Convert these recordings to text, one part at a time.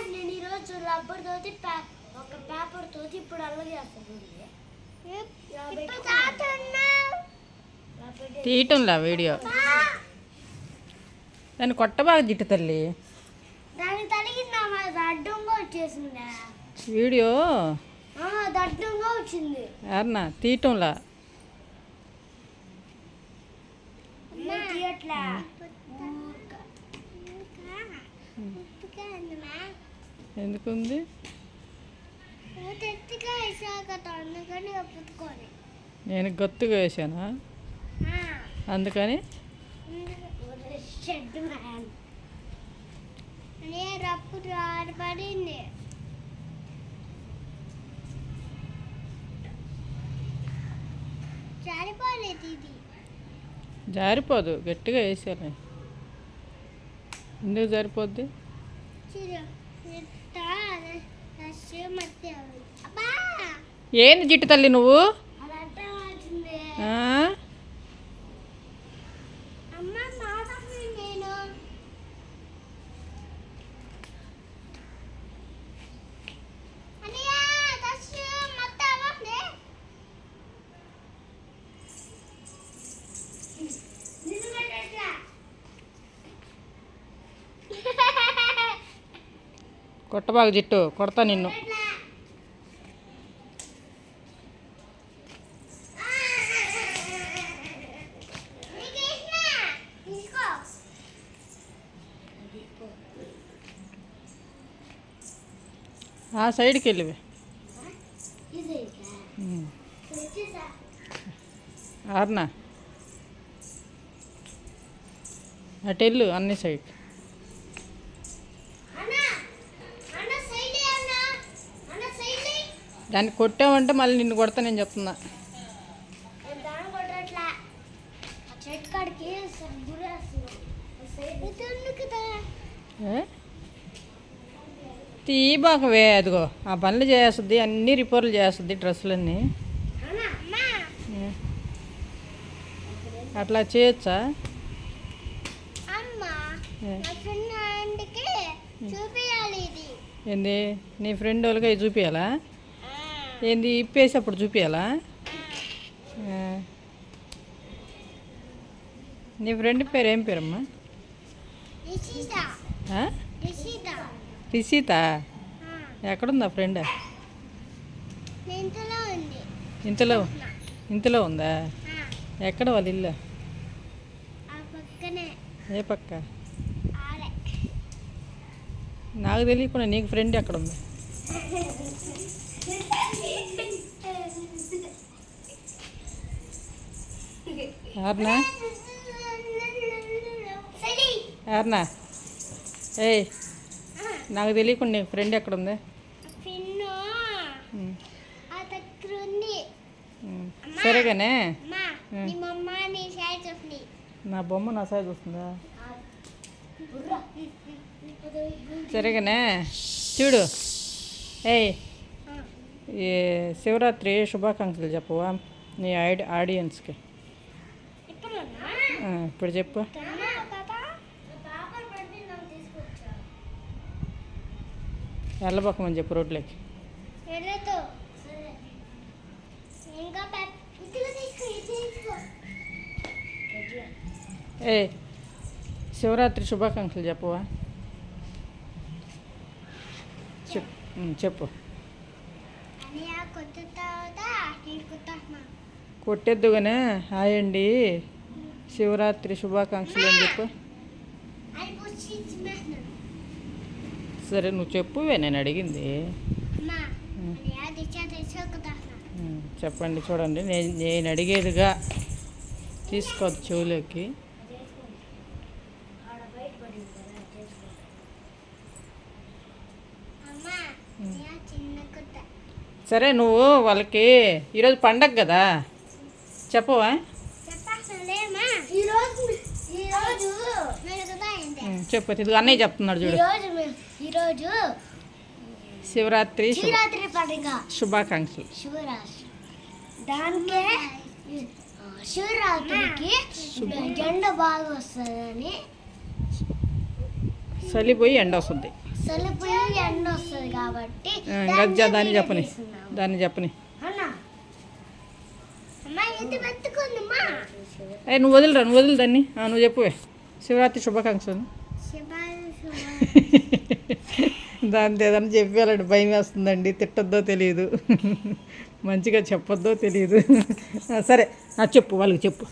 నేను ఈరోజు రబ్బర్ తోటి ఒక పేపర్ తోటి ఇప్పుడు అలాగే తీయటంలా వీడియో దాన్ని కొట్టబాగా జిట్టు తల్లి దానికి తలిగిందా అడ్డంగా వచ్చేసిందా వీడియో దడ్డంగా వచ్చింది అన్నా తీయటంలా తీయట్లా ఎందుకుంది నేను గొత్తుగా వేసానా అందుకని రప్పుడు ఆడపడింది సరిపోలేదు ఇది జారిపోదు గట్టిగా వేసాను ఎందుకు సరిపోద్ది ఏంది జిట్టు తల్లి నువ్వు కొట్టబాగా జిట్టు కొడతా నిన్ను ఆ సైడ్కి వెళ్ళివే ఆర్నా అటు వెళ్ళు అన్ని సైడ్ దాన్ని కొట్టామంటే మళ్ళీ నిన్ను కొడతా నేను చెప్తున్నా తీబాకవే అదిగో ఆ పనులు చేస్తుంది అన్నీ రిపేర్లు చేస్తుంది డ్రెస్సులన్నీ అట్లా చేయొచ్చా ఏంది నీ ఫ్రెండ్ వాళ్ళకి అవి చూపించాలా ఏంది ఇప్పేసి అప్పుడు చూపించాలా నీ ఫ్రెండ్ పేరు ఏం పేరమ్మా రిషిత ఎక్కడుందా ఫ్రెండ్ ఇంతలో ఉందా ఎక్కడ వాళ్ళ ఇల్లు ఏ పక్క నాకు తెలియకుండా నీకు ఫ్రెండ్ ఎక్కడ ఉంది యార్నా ఏయ్ నాకు తెలియకుండా నీకు ఫ్రెండ్ ఎక్కడ ఉంది సరేగానే నా బొమ్మ నా సైజ్ వస్తుందా సరేగానే చూడు ఏయ్ ఈ శివరాత్రి శుభాకాంక్షలు చెప్పవా నీ ఆడియన్స్కి ఇప్పుడు చెప్పు వెళ్ళబోకమని చెప్పు రోడ్లోకి ఏ శివరాత్రి శుభాకాంక్షలు చెప్పవా చెప్పు కొట్టేద్దుగానే హాయ్ అండి శివరాత్రి శుభాకాంక్షలు అని చెప్పు సరే నువ్వు చెప్పువే నేను అడిగింది చెప్పండి చూడండి నేను అడిగేదిగా తీసుకోవద్దు చెవులోకి సరే నువ్వు వాళ్ళకి ఈరోజు పండగ కదా చెప్పవా చెప్పు ఇది అన్నయ్య చెప్తున్నాడు చూడు ఈరోజు శివరాత్రి పండుగ శుభాకాంక్షలు దానికే శివరాత్రికి జెండా బాగా వస్తుందని చలిపోయి ఎండ వస్తుంది. చలిపోయి ఎండ వస్తుంది కాబట్టి దాన్ని చెప్పని దాన్ని చెప్పని అమ్మా ఇది పెట్టుకుందమ్మా. నువ్వు వదిలి దాన్ని. నువ్వు చెప్పువే శివరాత్రి శుభాకాంక్షలు. దాంతో ఏదన్నా చెప్పాలంటే భయం వేస్తుందండి. తిట్టద్దో తెలియదు, మంచిగా చెప్పొద్దో తెలియదు. సరే చెప్పు, వాళ్ళకి చెప్పు.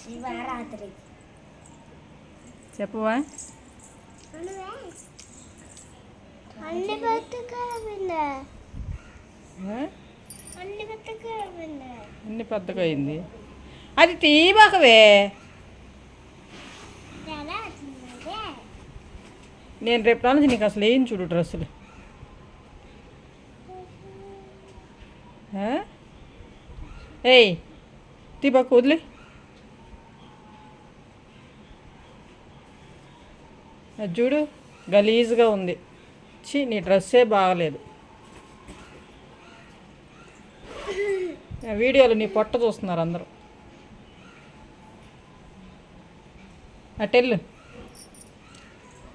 శివరాత్రి చెప్పవా? అన్ని పెద్దగా అయింది. అది తీబాకవే. నేను రేపు నుంచి నీకు అసలు ఏం చూడు డ్రెస్సులు. ఏయ్ తీబాక వదిలే. అది చూడు గలీజ్గా ఉంది. నీ డ్రెస్సే బాగలేదు. వీడియోలో నీ పొట్ట చూస్తున్నారు అందరూ. అటెళ్ళు,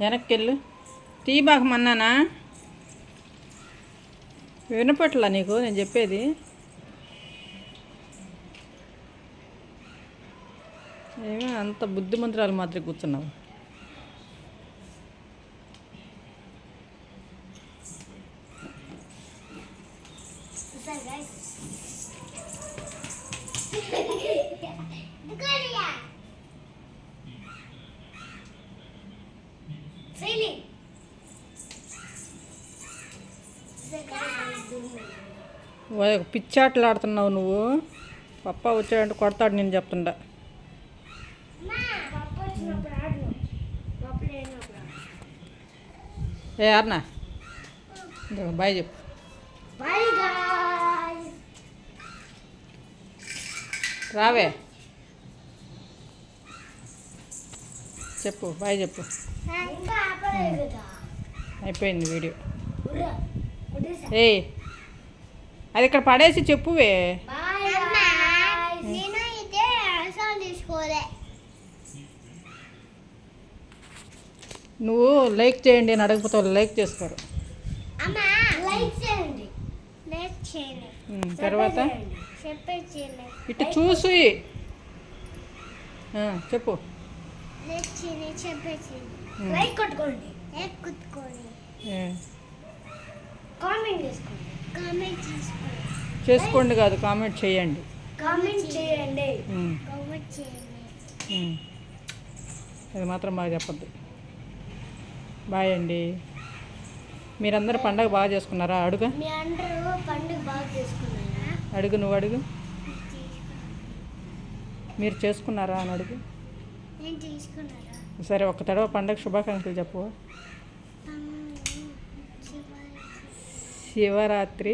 వెనక్కి వెళ్ళు. తీబాకమన్నానా? వినపట్లా నీకు నేను చెప్పేది? ఏమో అంత బుద్ధిమంతురాలు మాత్రం కూర్చున్నావు. పిచ్చాట్లు ఆడుతున్నావు నువ్వు. పప్ప వచ్చాడంటే కొడతాడు నేను చెప్తుండా. అర్నా బాయ్ చెప్పు. రావే చెప్పు, బాయ్ చెప్పు. అయిపోయింది వీడియో. అది ఇక్కడ పడేసి చెప్పువే. నువ్వు లైక్ చేయండి అని అడగకపోతే వాళ్ళు లైక్ చేస్తారు. తర్వాత ఇటు చూసి చెప్పు. చేసుకోండి కాదు, కామెంట్ చేయండి. అది మాత్రం బాగా చెప్పద్దు. బాయ్ అండి. మీరందరూ పండగ బాగా చేసుకున్నారా? అడుగు, అడుగు, నువ్వు అడుగు. మీరు చేసుకున్నారా అని అడుగు. సరే ఒక్క తడవ పండగ శుభాకాంక్షలు చెప్పు. శివరాత్రి.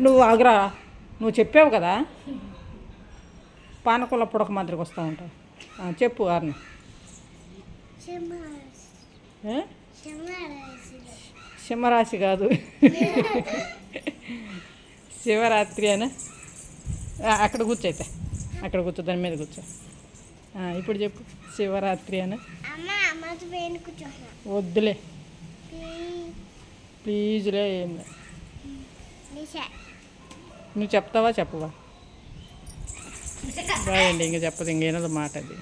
నువ్వు ఆగ్రా, నువ్వు చెప్పావు కదా పానకొల్ల పుడక మాదిరికి వస్తూ ఉంటావు. చెప్పు ఆర్ని. సింహరాశి కాదు, శివరాత్రి అని. అక్కడ కూర్చోయితే అక్కడ కూర్చో, దాని మీద కూర్చో. ఇప్పుడు చెప్పు శివరాత్రి అని. వద్దులే ప్లీజ్లే. ఏం నువ్వు చెప్తావా చెప్పవా? బాయ్ అండి. ఇంకా చెప్పదు, ఇంకేనదో మాట అది.